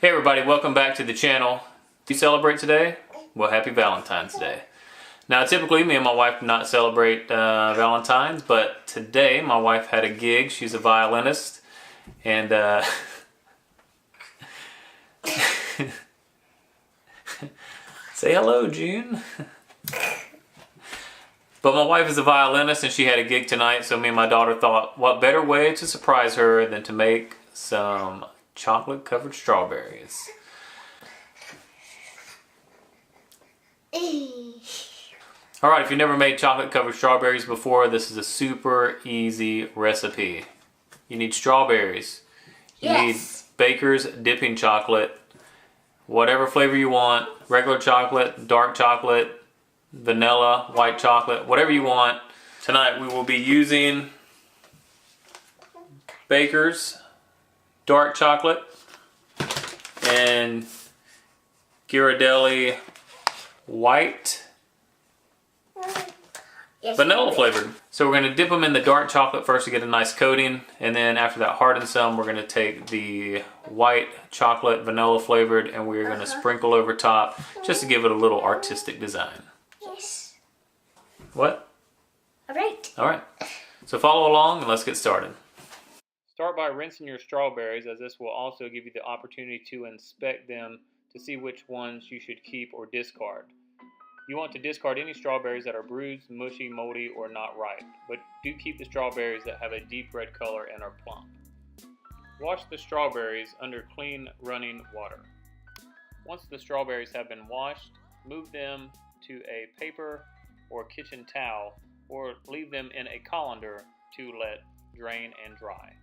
Hey everybody, welcome back to the channel. Do you celebrate today? Well, happy Valentine's Day. Now typically me and my wife do not celebrate Valentine's, but today my wife had a gig. She's a violinist and say hello, June. But my wife is a violinist and she had a gig tonight, so me and my daughter thought, what better way to surprise her than to make some chocolate covered strawberries. Alright, if you've never made chocolate covered strawberries before, this is a super easy recipe. You need strawberries. You need Baker's dipping chocolate, whatever flavor you want, regular chocolate, dark chocolate, vanilla, white chocolate, whatever you want. Tonight we will be using Baker's dark chocolate and Ghirardelli white vanilla flavored. So we're going to dip them in the dark chocolate first to get a nice coating, and then after that hardens some, we're going to take the white chocolate vanilla flavored and we're going to sprinkle over top just to give it a little artistic design. Yes. What? Alright. Alright. So follow along and let's get started. Start by rinsing your strawberries, as this will also give you the opportunity to inspect them to see which ones you should keep or discard. You want to discard any strawberries that are bruised, mushy, moldy, or not ripe, but do keep the strawberries that have a deep red color and are plump. Wash the strawberries under clean running water. Once the strawberries have been washed, move them to a paper or kitchen towel, or leave them in a colander to let drain and dry.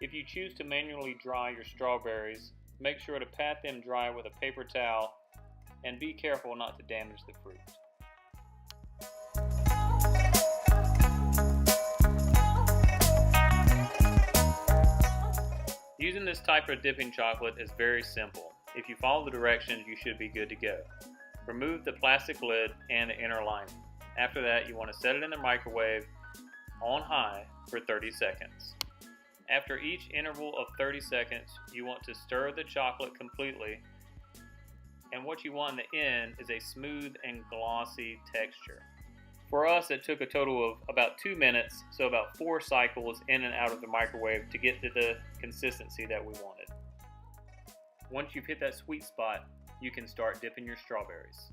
If you choose to manually dry your strawberries, make sure to pat them dry with a paper towel and be careful not to damage the fruit. Using this type of dipping chocolate is very simple. If you follow the directions, you should be good to go. Remove the plastic lid and the inner lining. After that, you want to set it in the microwave on high for 30 seconds. After each interval of 30 seconds, you want to stir the chocolate completely, and what you want in the end is a smooth and glossy texture. For us, it took a total of about 2 minutes, so about 4 cycles in and out of the microwave to get to the consistency that we wanted. Once you've hit that sweet spot, you can start dipping your strawberries.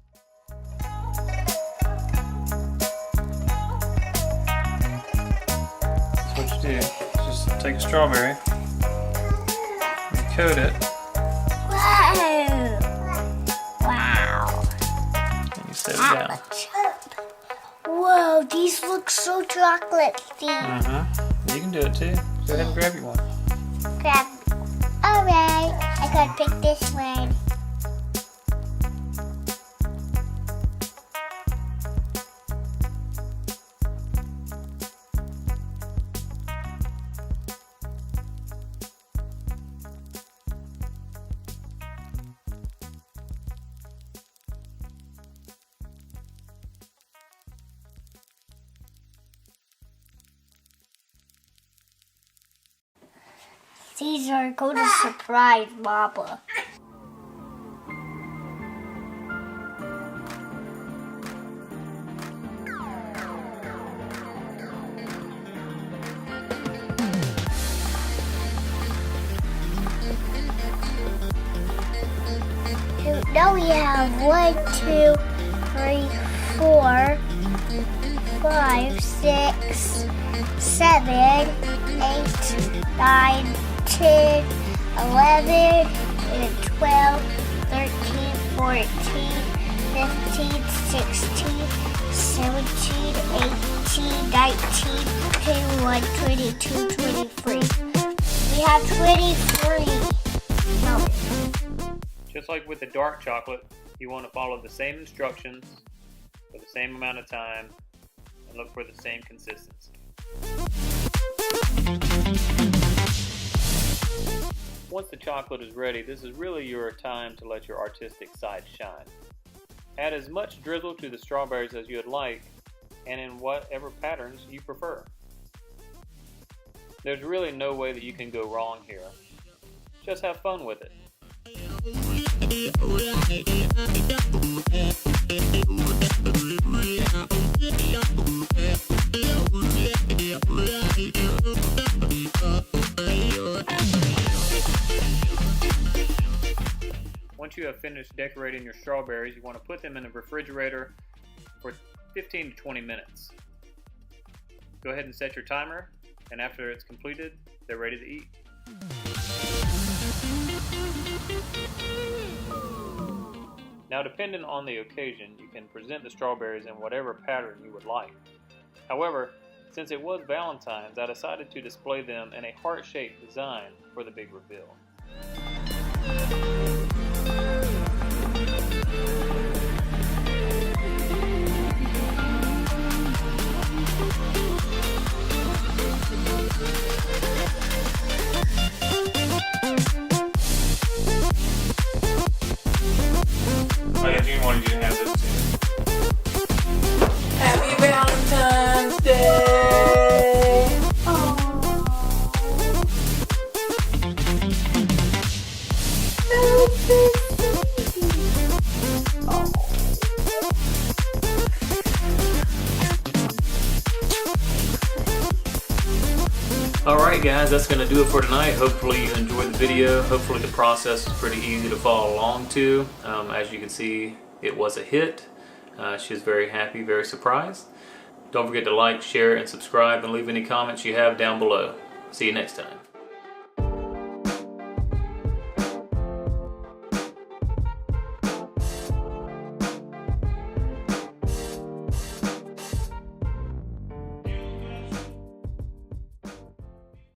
That's what you do. Just take a strawberry and coat it. Wow. And you set it down. Whoa, these look so chocolatey. You can do it too. Go ahead and grab you one. Grab. Alright, I gotta pick this one. These are going to surprise Mama. Now we have 1, 2, 3, 4, 5, 6, 7, 8, 9, 10, 11, 12, 13, 14, 15, 16, 17, 18, 19, 21, 22, 23. We have 23. No. Just like with the dark chocolate, you want to follow the same instructions for the same amount of time and look for the same consistency. Once the chocolate is ready, this is really your time to let your artistic side shine. Add as much drizzle to the strawberries as you would like, and in whatever patterns you prefer. There's really no way that you can go wrong here. Just have fun with it. Once you have finished decorating your strawberries, you want to put them in the refrigerator for 15 to 20 minutes. Go ahead and set your timer, and after it's completed, they're ready to eat. Now, depending on the occasion, you can present the strawberries in whatever pattern you would like. However, since it was Valentine's, I decided to display them in a heart-shaped design for the big reveal. Oh yeah, June wanted you to have this too. Happy Valentine's Day! Alright guys, that's going to do it for tonight. Hopefully you enjoyed the video. Hopefully the process is pretty easy to follow along to. As you can see, it was a hit. She was very happy, very surprised. Don't forget to like, share, and subscribe, and leave any comments you have down below. See you next time.